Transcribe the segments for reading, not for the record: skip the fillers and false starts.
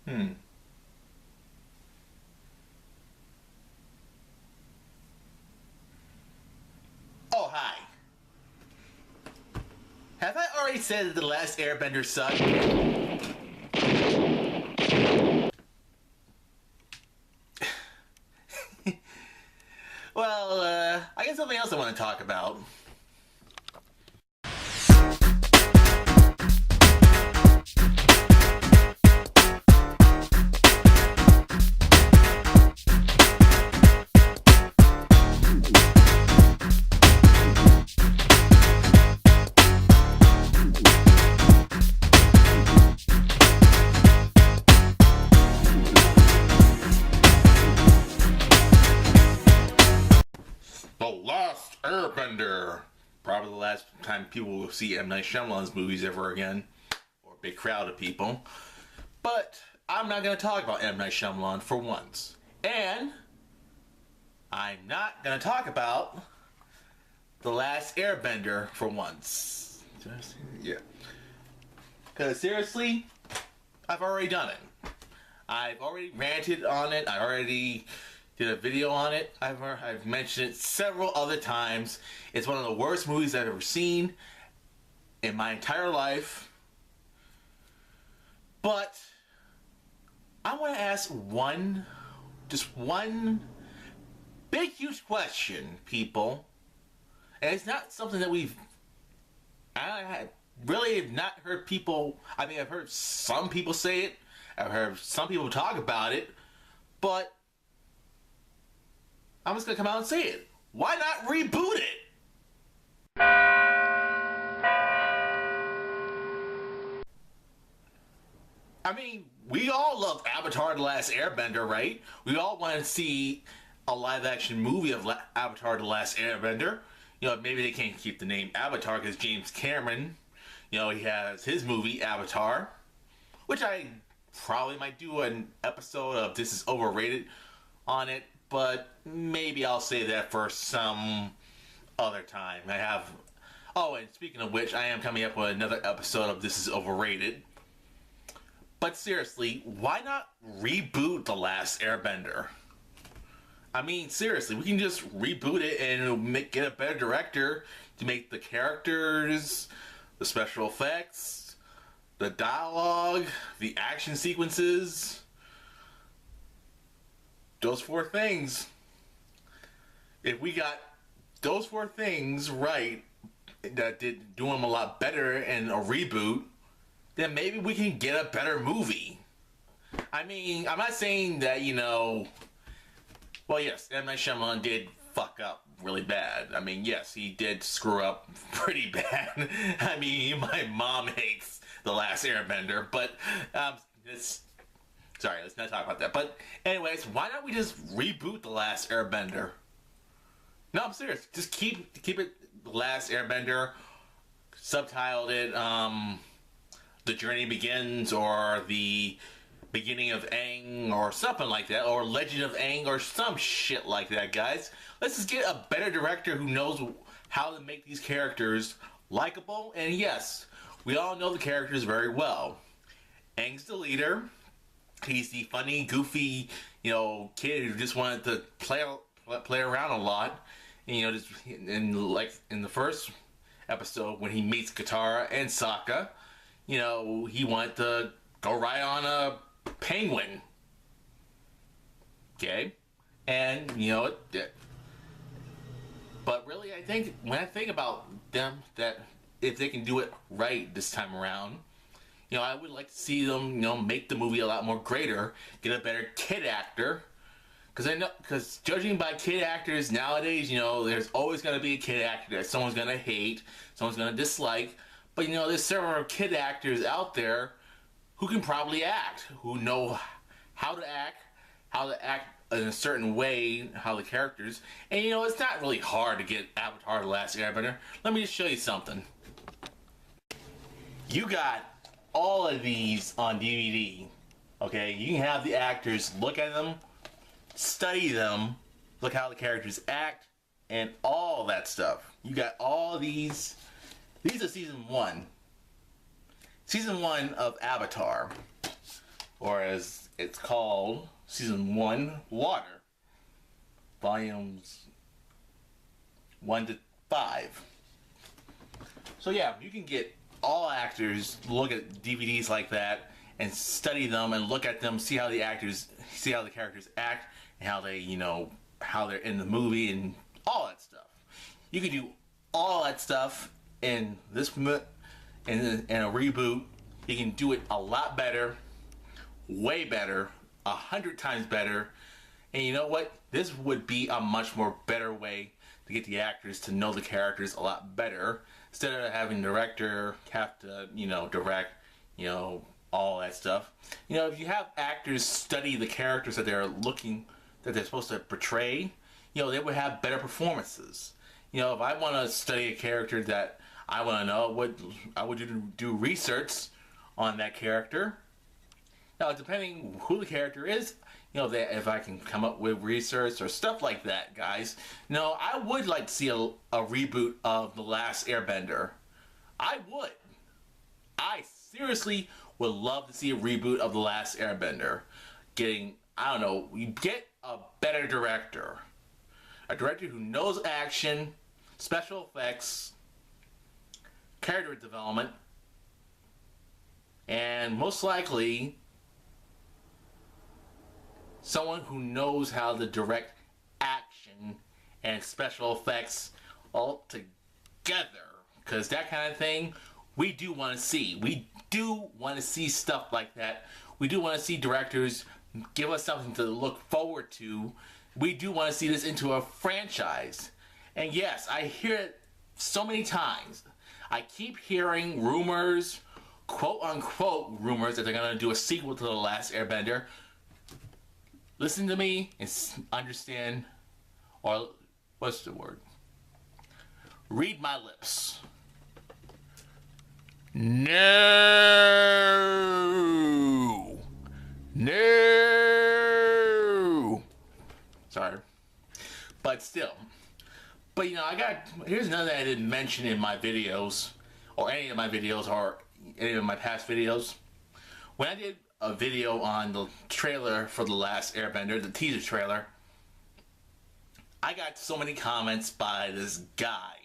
Hmm. Oh, hi. Have I already said that The Last Airbender sucked? Well, I got something else I want to talk about. The Last Airbender. Probably the last time people will see M. Night Shyamalan's movies ever again. Or a big crowd of people. But I'm not going to talk about M. Night Shyamalan for once. And I'm not going to talk about The Last Airbender for once. Yeah. Because seriously, I've already done it. I've already ranted on it. I already did a video on it. I've mentioned it several other times. It's one of the worst movies I've ever seen in my entire life. But I want to ask just one big, huge question, people. And it's not something that I really have not heard people, I mean, I've heard some people say it. I've heard some people talk about it. But I'm just going to come out and say it. Why not reboot it? I mean, we all love Avatar: The Last Airbender, right? We all want to see a live-action movie of Avatar: The Last Airbender. You know, maybe they can't keep the name Avatar because James Cameron, you know, he has his movie, Avatar, which I probably might do an episode of This Is Overrated on it, but maybe I'll say that for some other time. Oh, and speaking of which, I am coming up with another episode of This Is Overrated. But seriously, why not reboot The Last Airbender? I mean, seriously, we can just reboot it and get a better director to make the characters, the special effects, the dialogue, the action sequences, those four things. If we got those four things right, that did do them a lot better in a reboot, then maybe we can get a better movie. I mean, I'm not saying that, you know, well, yes, M. Night Shyamalan did fuck up really bad. I mean, yes, he did screw up pretty bad. I mean, my mom hates The Last Airbender, but sorry, let's not talk about that. But anyways, why not we just reboot The Last Airbender? No, I'm serious. Just keep it The Last Airbender, subtitled it, The Journey Begins, or The Beginning of Aang, or something like that, or Legend of Aang, or some shit like that, guys. Let's just get a better director who knows how to make these characters likable. And yes, we all know the characters very well. Aang's the leader. He's the funny, goofy, you know, kid who just wanted to play around a lot. And, you know, just like in the first episode when he meets Katara and Sokka, you know, he wanted to go ride on a penguin. Okay? And, you know, but really, I think, when I think about them, that if they can do it right this time around, you know, I would like to see them, you know, make the movie a lot more greater, get a better kid actor. Because judging by kid actors nowadays, you know, there's always going to be a kid actor that someone's going to hate, someone's going to dislike. But, you know, there's several kid actors out there who can probably act, who know how to act in a certain way, how the characters. And, you know, it's not really hard to get Avatar: The Last Airbender. Let me just show you something. You got all of these on DVD, okay? You can have the actors look at them, study them, look how the characters act, and all that stuff. You got all these. These are season 1. Season 1 of Avatar. or as it's called, Season 1, Water, Volumes 1 to 5. So yeah, you can get all actors, look at DVDs like that, and study them and look at them, see how the characters act, and how they, how they're in the movie and all that stuff. You can do all that stuff in in a reboot. You can do it a lot better, way better, 100 times better. And you know what? This would be a much more better way to get the actors to know the characters a lot better, instead of having the director have to, direct, all that stuff. If you have actors study the characters that they're supposed to portray, they would have better performances. If I want to study a character that I want to know, I would do research on that character. Now, depending who the character is, if I can come up with research or stuff like that, guys. I would like to see a reboot of The Last Airbender. I would. I seriously would love to see a reboot of The Last Airbender. You get a better director. A director who knows action, special effects, character development, and most likely someone who knows how to direct action and special effects all together. Because that kind of thing, we do want to see. We do want to see stuff like that. We do want to see directors give us something to look forward to. We do want to see this into a franchise. And yes, I hear it so many times. I keep hearing rumors, quote unquote rumors, that they're going to do a sequel to The Last Airbender. Listen to me and understand, or what's the word? Read my lips. No! No! Sorry. But still. But here's another thing I didn't mention in my videos, or any of my videos, or any of my past videos. When I did a video on the trailer for The Last Airbender, the teaser trailer, I got so many comments by this guy.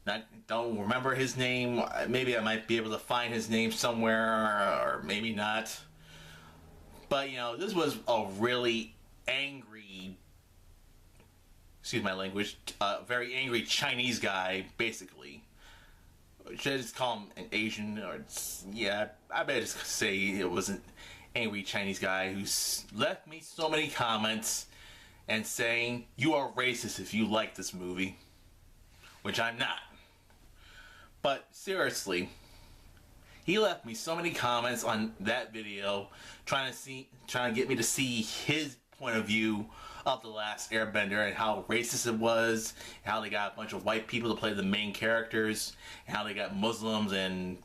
I don't remember his name. Maybe I might be able to find his name somewhere, or maybe not. But, this was a really angry, excuse my language, very angry Chinese guy, basically. Should I just call him an Asian? I better just say it was an angry Chinese guy who left me so many comments and saying, "You are racist if you like this movie," which I'm not. But seriously, he left me so many comments on that video trying to get me to see his point of view of The Last Airbender and how racist it was, and how they got a bunch of white people to play the main characters, and how they got Muslims and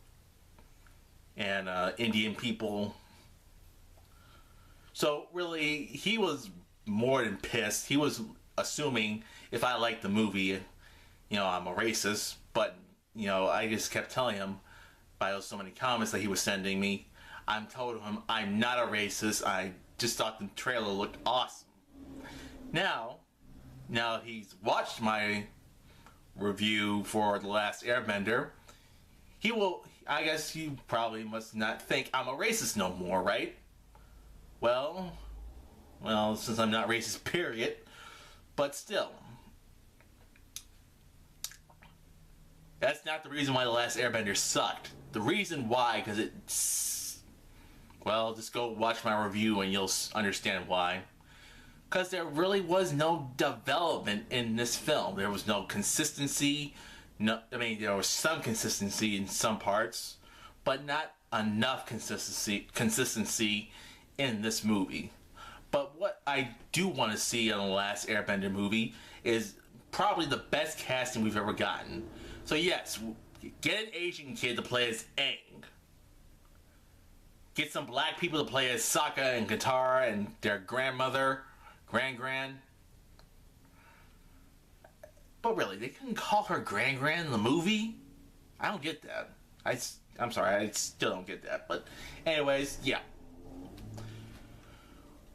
Indian people. So really, he was more than pissed. He was assuming if I liked the movie, I'm a racist. But I just kept telling him by those so many comments that he was sending me, I'm told him I'm not a racist. I just thought the trailer looked awesome. Now he's watched my review for The Last Airbender, I guess you probably must not think I'm a racist no more, right? Well, since I'm not racist, period. But still, that's not the reason why The Last Airbender sucked. The reason why, because just go watch my review and you'll understand why. Because there really was no development in this film. There was no consistency. There was some consistency in some parts, but not enough consistency in this movie. But what I do want to see in The Last Airbender movie is probably the best casting we've ever gotten. So yes, get an Asian kid to play as Aang. Get some black people to play as Sokka and Katara and their grandmother, Gran. But really, they couldn't call her Gran in the movie? I don't get that. I'm sorry, I still don't get that. But anyways, yeah.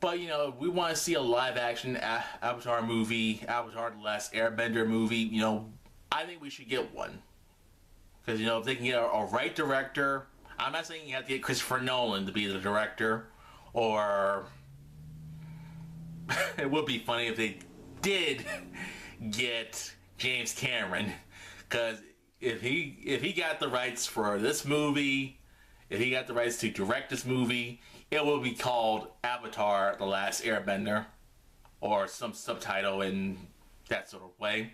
But, you know, if we want to see a live action Avatar movie, Avatar The Last Airbender movie, you know, I think we should get one. Because, you know, if they can get a right director, I'm not saying you have to get Christopher Nolan to be the director, or it would be funny if they did get James Cameron, because if he got the rights for this movie, if he got the rights to direct this movie, it will be called Avatar The Last Airbender, or some subtitle in that sort of way.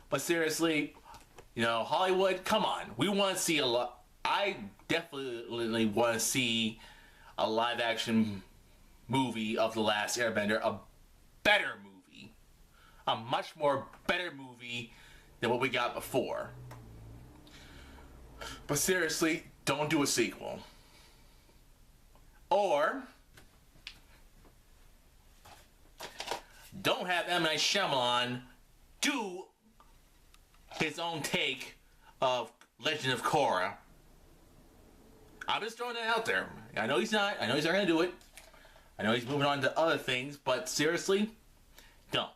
But seriously, you know, Hollywood, come on. We want to see a lot. I definitely want to see a live action movie of The Last Airbender, a better movie. A much more better movie than what we got before. But seriously, don't do a sequel. Or don't have M. Night Shyamalan do his own take of Legend of Korra. I'm just throwing that out there. I know he's not going to do it. I know he's moving on to other things, but seriously, don't.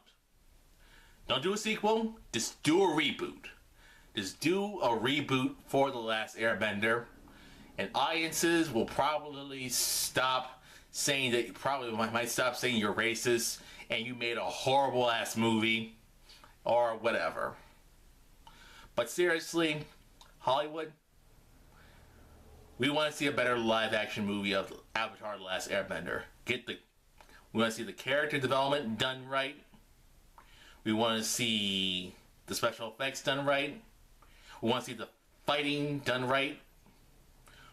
Don't do a sequel. Just do a reboot. Just do a reboot for The Last Airbender. And audiences will probably stop saying that, might stop saying you're racist and you made a horrible ass movie or whatever. But seriously, Hollywood, we want to see a better live action movie of Avatar The Last Airbender. We want to see the character development done right. We want to see the special effects done right. We want to see the fighting done right.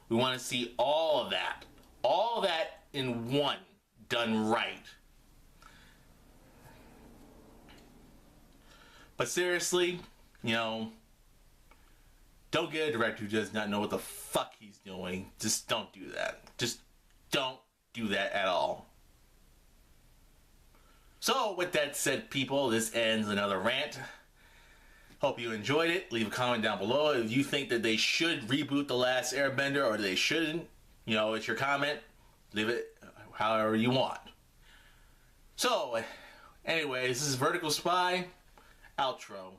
We want to see all of that in one done right. But seriously, you know, don't get a director who does not know what the fuck he's doing. Just don't do that. Just don't do that at all. So, with that said, people, this ends another rant. Hope you enjoyed it. Leave a comment down below if you think that they should reboot The Last Airbender or they shouldn't. You know, it's your comment. Leave it however you want. So, anyways, this is Vertical Spy. Outro.